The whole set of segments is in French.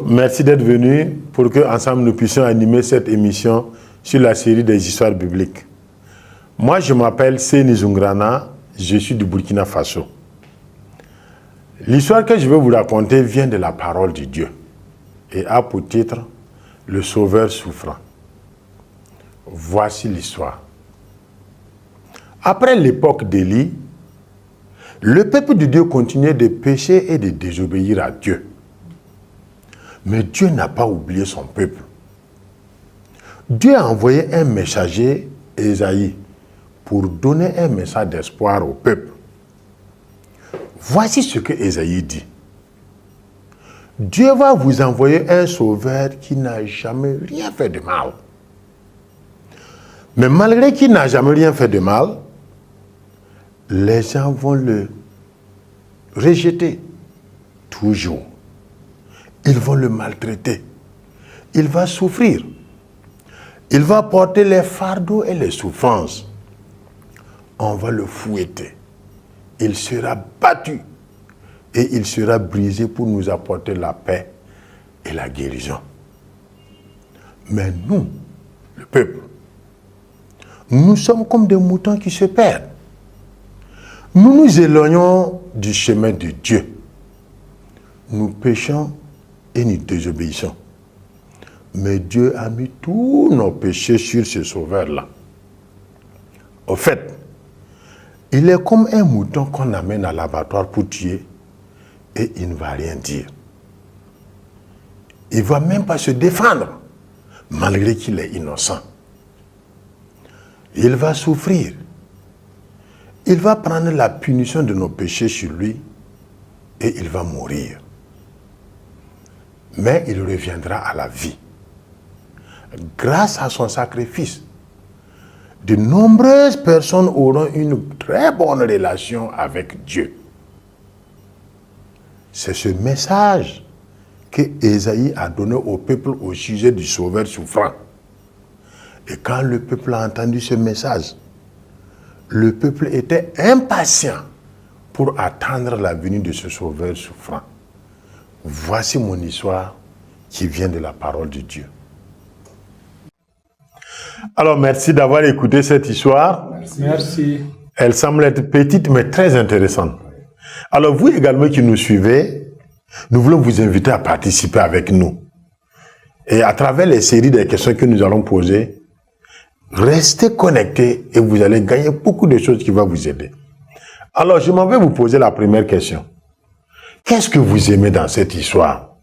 merci d'être venu pour qu'ensemble nous puissions animer cette émission sur la série des histoires bibliques. Moi, je m'appelle Seni Zungrana, je suis du Burkina Faso. L'histoire que je vais vous raconter vient de la parole de Dieu et a pour titre « Le Sauveur souffrant ». Voici l'histoire. Après l'époque d'Élie, le peuple de Dieu continuait de pécher et de désobéir à Dieu. Mais Dieu n'a pas oublié son peuple. Dieu a envoyé un messager, Ésaïe, pour donner un message d'espoir au peuple. Voici ce que Ésaïe dit. Dieu va vous envoyer un sauveur qui n'a jamais rien fait de mal. Mais malgré qu'il n'a jamais rien fait de mal, les gens vont le rejeter toujours. Ils vont le maltraiter. Il va souffrir. Il va porter les fardeaux et les souffrances. On va le fouetter. Il sera battu. Et il sera brisé pour nous apporter la paix et la guérison. Mais nous, le peuple, nous sommes comme des moutons qui se perdent. Nous nous éloignons du chemin de Dieu. Nous péchons et nous désobéissons. Mais Dieu a mis tous nos péchés sur ce sauveur-là. Au fait, il est comme un mouton qu'on amène à l'abattoir pour tuer et il ne va rien dire. Il ne va même pas se défendre, malgré qu'il est innocent. Il va souffrir. Il va prendre la punition de nos péchés sur lui et il va mourir. Mais il reviendra à la vie. Grâce à son sacrifice, de nombreuses personnes auront une très bonne relation avec Dieu. C'est ce message que Ésaïe a donné au peuple au sujet du Sauveur souffrant. Et quand le peuple a entendu ce message, le peuple était impatient pour attendre la venue de ce Sauveur souffrant. Voici mon histoire qui vient de la parole de Dieu. Alors, merci d'avoir écouté cette histoire. Merci. Elle semble être petite, mais très intéressante. Alors, vous également qui nous suivez, nous voulons vous inviter à participer avec nous. Et à travers les séries de questions que nous allons poser, restez connectés et vous allez gagner beaucoup de choses qui vont vous aider. Alors, je m'en vais vous poser la première question. Qu'est-ce que vous aimez dans cette histoire?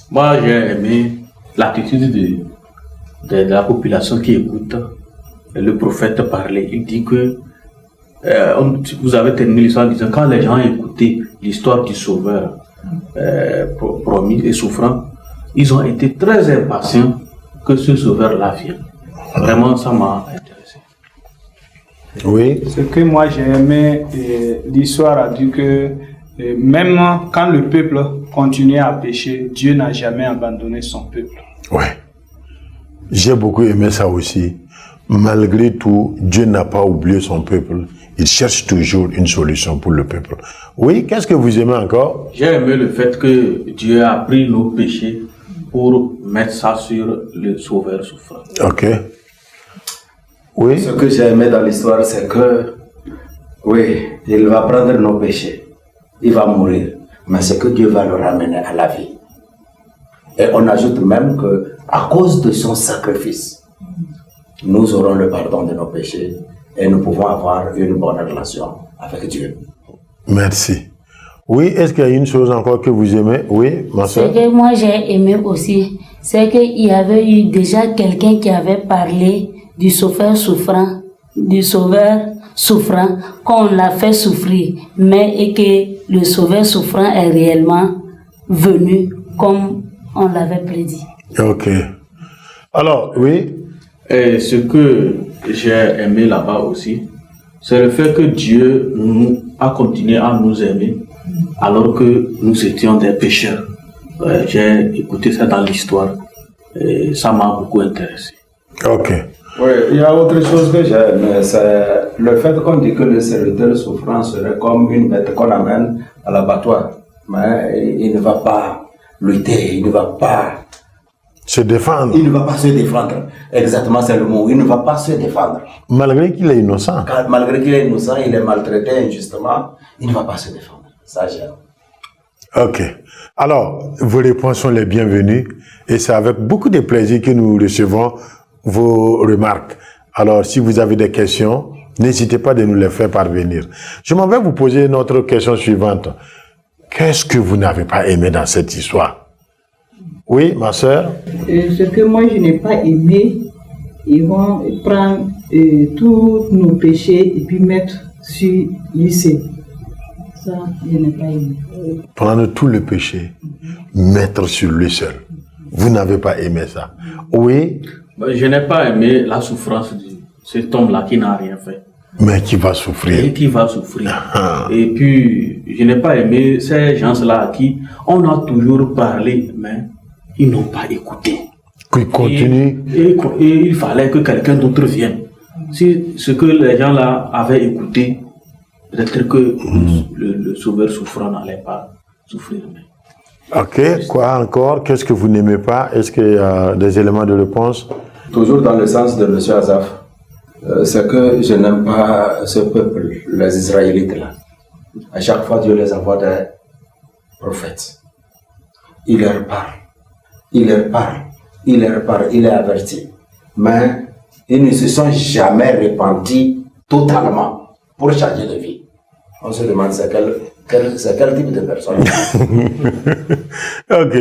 Moi, j'ai aimé l'attitude de la population qui écoute le prophète parler. Il dit que vous avez terminé l'histoire en disant quand les gens écoutaient l'histoire du Sauveur promis et souffrant, ils ont été très impatients que ce Sauveur-là vienne. Vraiment, ça m'a intéressé. Oui. Ce que moi j'ai aimé, l'histoire a dit que même quand le peuple continuait à pécher, Dieu n'a jamais abandonné son peuple. Ouais. J'ai beaucoup aimé ça aussi. Malgré tout, Dieu n'a pas oublié son peuple. Il cherche toujours une solution pour le peuple. Oui, qu'est-ce que vous aimez encore? J'ai aimé le fait que Dieu a pris nos péchés pour mettre ça sur le Sauveur souffrant. Ok. Oui. Ce que j'ai aimé dans l'histoire, c'est que, oui, il va prendre nos péchés. Il va mourir. Mais c'est que Dieu va le ramener à la vie. Et on ajoute même que, à cause de son sacrifice, nous aurons le pardon de nos péchés et nous pouvons avoir une bonne relation avec Dieu. Merci. Oui, est-ce qu'il y a une chose encore que vous aimez? Oui, ma soeur. Ce que moi j'ai aimé aussi, c'est qu'il y avait eu déjà quelqu'un qui avait parlé du Sauveur souffrant, qu'on l'a fait souffrir, mais et que le Sauveur souffrant est réellement venu comme on l'avait prédit. Ok. Alors, oui. Et ce que j'ai aimé là-bas aussi, c'est le fait que Dieu a continué à nous aimer alors que nous étions des pécheurs. J'ai écouté ça dans l'histoire et ça m'a beaucoup intéressé. Ok. Oui, il y a autre chose que j'aime, c'est le fait qu'on dit que le serviteur souffrant serait comme une bête qu'on amène à l'abattoir. Mais il ne va pas lutter, il ne va pas se défendre. Il ne va pas se défendre. Exactement, c'est le mot. Il ne va pas se défendre. Malgré qu'il est innocent. Malgré qu'il est innocent, il est maltraité injustement, il ne va pas se défendre. Ça, j'aime. Ok. Alors, vos réponses sont les bienvenues et c'est avec beaucoup de plaisir que nous recevons vos remarques. Alors, si vous avez des questions, n'hésitez pas de nous les faire parvenir. Je m'en vais vous poser notre question suivante. Qu'est-ce que vous n'avez pas aimé dans cette histoire? Oui, ma sœur? Ce que moi je n'ai pas aimé, ils vont prendre tous nos péchés et puis mettre sur lycée. Ça, je n'ai pas aimé. Prendre tout le péché, mettre sur lui seul. Vous n'avez pas aimé ça? Oui? Je n'ai pas aimé la souffrance de cet homme-là qui n'a rien fait. Mais qui va souffrir. Et qui va souffrir. Et puis, je n'ai pas aimé ces gens-là à qui on a toujours parlé, mais ils n'ont pas écouté. Qui continue. Et il fallait que quelqu'un d'autre vienne. Si ce que les gens-là avaient écouté, peut-être que le sauveur souffrant n'allait pas souffrir. Ok, quoi encore? Qu'est-ce que vous n'aimez pas? Est-ce qu'il y a des éléments de réponse? Toujours dans le sens de M. Azaf, c'est que je n'aime pas ce peuple, les Israélites là. À chaque fois, Dieu les envoie des prophètes. Il leur parle, il leur parle, il leur parle, il est averti. Mais ils ne se sont jamais repentis totalement pour changer de vie. On se demande c'est quel type de personne. Ok,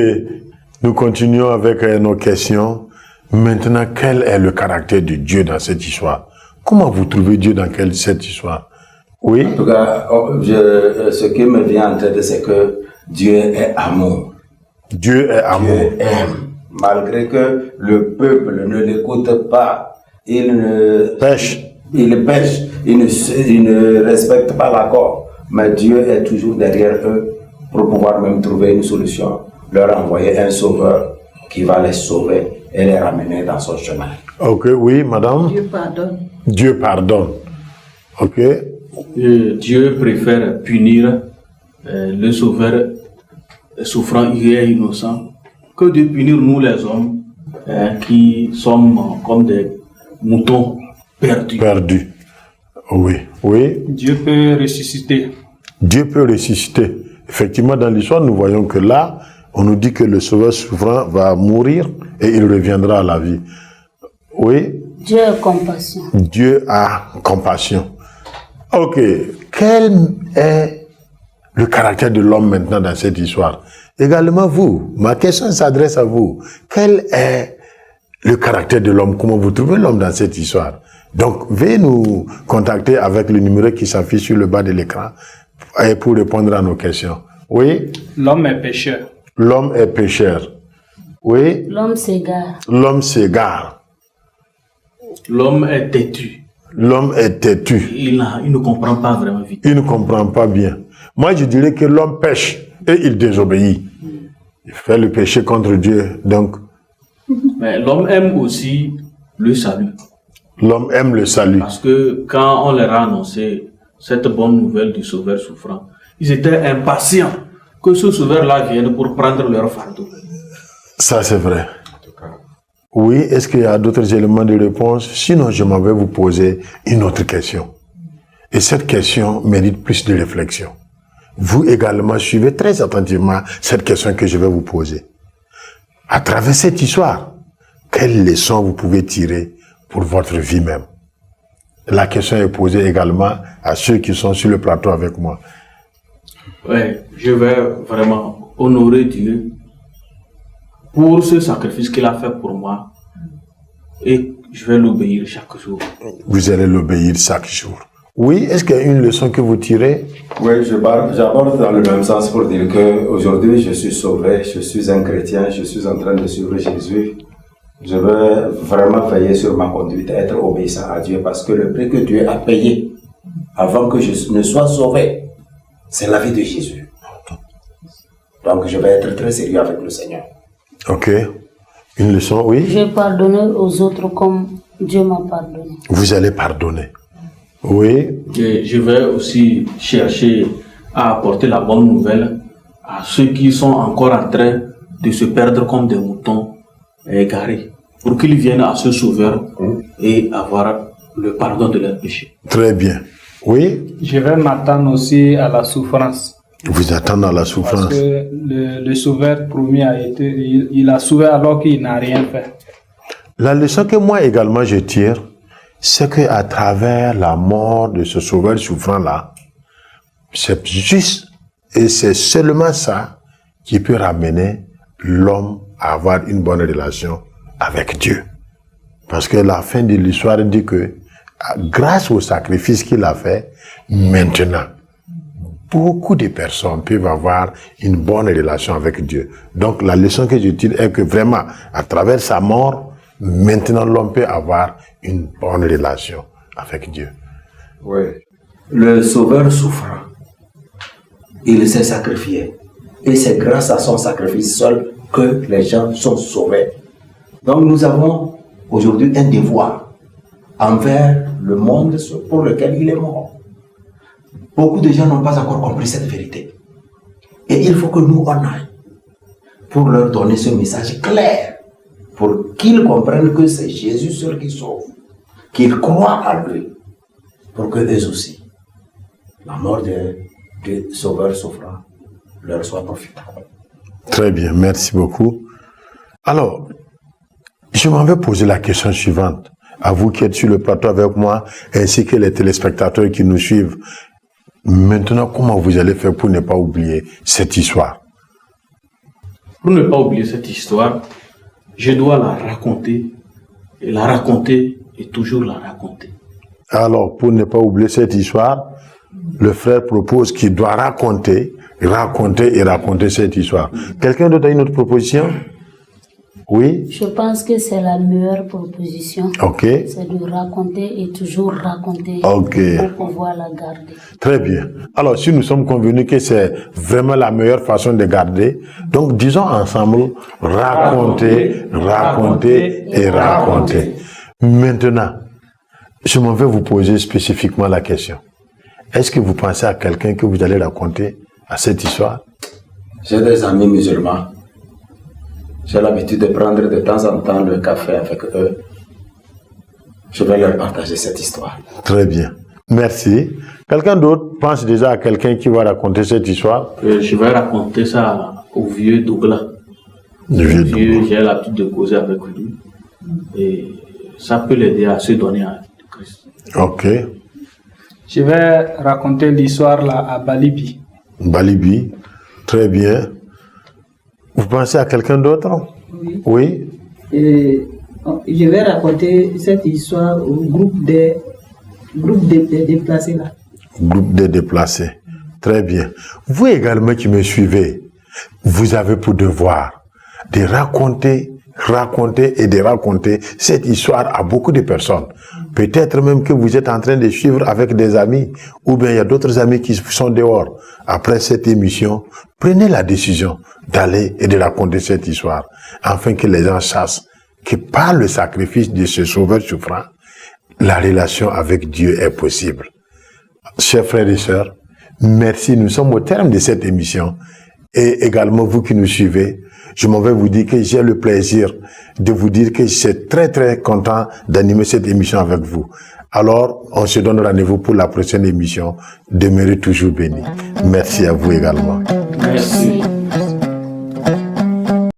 nous continuons avec nos questions. Maintenant, quel est le caractère de Dieu dans cette histoire? Comment vous trouvez Dieu dans cette histoire? Oui? En tout cas, ce qui me vient en tête, c'est que Dieu est amour. Dieu est amour. Dieu aime. Malgré que le peuple ne l'écoute pas, il pêche, il ne respecte pas l'accord. Mais Dieu est toujours derrière eux pour pouvoir même trouver une solution, leur envoyer un sauveur qui va les sauver et les ramener dans son chemin. Ok, oui, madame? Dieu pardonne. Dieu pardonne. Ok. Dieu préfère punir le sauveur souffrant et innocent que de punir nous les hommes qui sommes comme des moutons perdus. Perdus. Oui, oui. Dieu peut ressusciter. Dieu peut ressusciter. Effectivement, dans l'histoire, nous voyons que là, on nous dit que le sauveur souffrant va mourir et il reviendra à la vie. Oui. Dieu a compassion. Dieu a compassion. Ok. Quel est le caractère de l'homme maintenant dans cette histoire? Également vous, ma question s'adresse à vous. Quel est le caractère de l'homme? Comment vous trouvez l'homme dans cette histoire? Donc, veuillez nous contacter avec le numéro qui s'affiche sur le bas de l'écran pour répondre à nos questions. Oui? L'homme est pécheur. L'homme est pécheur. Oui? L'homme s'égare. L'homme s'égare. L'homme est têtu. L'homme est têtu. Il ne comprend pas vraiment vite. Il ne comprend pas bien. Moi, je dirais que l'homme pêche et il désobéit. Il fait le péché contre Dieu. Donc, mais l'homme aime aussi le salut. L'homme aime le salut. Parce que quand on leur a annoncé cette bonne nouvelle du sauveur souffrant, ils étaient impatients que ce sauveur-là vienne pour prendre leur fardeau. Ça, c'est vrai. Oui, est-ce qu'il y a d'autres éléments de réponse? Sinon, je m'en vais vous poser une autre question. Et cette question mérite plus de réflexion. Vous également suivez très attentivement cette question que je vais vous poser. À travers cette histoire, quelles leçons vous pouvez tirer pour votre vie même? La question est posée également à ceux qui sont sur le plateau avec moi. Oui, je vais vraiment honorer Dieu pour ce sacrifice qu'il a fait pour moi et je vais l'obéir chaque jour. Vous allez l'obéir chaque jour. Oui, est-ce qu'il y a une leçon que vous tirez? Oui, j'aborde dans le même sens pour dire qu'aujourd'hui je suis sauvé, je suis un chrétien, je suis en train de suivre Jésus. Je veux vraiment veiller sur ma conduite, être obéissant à Dieu parce que le prix que Dieu a payé avant que je ne sois sauvé, c'est la vie de Jésus. Donc je vais être très sérieux avec le Seigneur. Ok. Une leçon, oui? Je pardonne aux autres comme Dieu m'a pardonné. Vous allez pardonner. Oui. Et je vais aussi chercher à apporter la bonne nouvelle à ceux qui sont encore en train de se perdre comme des moutons égarés, pour qu'ils viennent à ce sauveur et avoir le pardon de leurs péchés. Très bien. Oui, Je vais m'attendre aussi à la souffrance. vous attendez à la Parce souffrance. que le sauveur promis il a sauvé alors qu'il n'a rien fait. La leçon que moi également je tire, c'est qu'à travers la mort de ce sauveur souffrant-là, c'est juste et c'est seulement ça qui peut ramener l'homme à avoir une bonne relation avec Dieu. Parce que la fin de l'histoire dit que grâce au sacrifice qu'il a fait, maintenant, beaucoup de personnes peuvent avoir une bonne relation avec Dieu. Donc la leçon que je tire est que vraiment, à travers sa mort, maintenant l'homme peut avoir une bonne relation avec Dieu. Oui. Le sauveur souffrant, il s'est sacrifié. Et c'est grâce à son sacrifice seul que les gens sont sauvés. Donc nous avons aujourd'hui un devoir envers le monde pour lequel il est mort. Beaucoup de gens n'ont pas encore compris cette vérité. Et il faut que nous on aille pour leur donner ce message clair, pour qu'ils comprennent que c'est Jésus seul qui sauve, qu'ils croient en lui, pour que eux aussi, la mort du sauveur souffrant leur soit profitable. Très bien, merci beaucoup. Alors, je m'en vais poser la question suivante. À vous qui êtes sur le plateau avec moi, ainsi que les téléspectateurs qui nous suivent. Maintenant, comment vous allez faire pour ne pas oublier cette histoire? Pour ne pas oublier cette histoire, je dois la raconter et toujours la raconter. Alors, pour ne pas oublier cette histoire, le frère propose qu'il doit raconter cette histoire. Quelqu'un d'autre a une autre proposition? Oui? Je pense que c'est la meilleure proposition. Ok. C'est de raconter et toujours raconter Ok. pour pouvoir la garder. Très bien. Alors, si nous sommes convenus que c'est vraiment la meilleure façon de garder, donc disons ensemble, raconter. Maintenant, je m'en vais vous poser spécifiquement la question. Est-ce que vous pensez à quelqu'un que vous allez raconter à cette histoire? J'ai des amis musulmans. J'ai l'habitude de prendre de temps en temps le café avec eux. Je vais leur partager cette histoire. Très bien. Merci. Quelqu'un d'autre pense déjà à quelqu'un qui va raconter cette histoire? Je vais raconter ça au vieux Douglas. J'ai l'habitude de causer avec lui. Et ça peut l'aider à se donner à Christ. Ok. Je vais raconter l'histoire là à Balibi. Balibi. Très bien. Vous pensez à quelqu'un d'autre? Oui. Oui. Je vais raconter cette histoire au groupe des déplacés là. Groupe des déplacés. Très bien. Vous également qui me suivez, vous avez pour devoir de raconter cette histoire à beaucoup de personnes. Peut-être même que vous êtes en train de suivre avec des amis, ou bien il y a d'autres amis qui sont dehors. Après cette émission, prenez la décision d'aller et de raconter cette histoire, afin que les gens sachent que par le sacrifice de ce sauveur souffrant, la relation avec Dieu est possible. Chers frères et sœurs, merci. Nous sommes au terme de cette émission. Et également vous qui nous suivez, je m'en vais vous dire que j'ai le plaisir de vous dire que je suis très très content d'animer cette émission avec vous. Alors, on se donne rendez-vous pour la prochaine émission. Demeurez toujours bénis. Merci à vous également. Merci.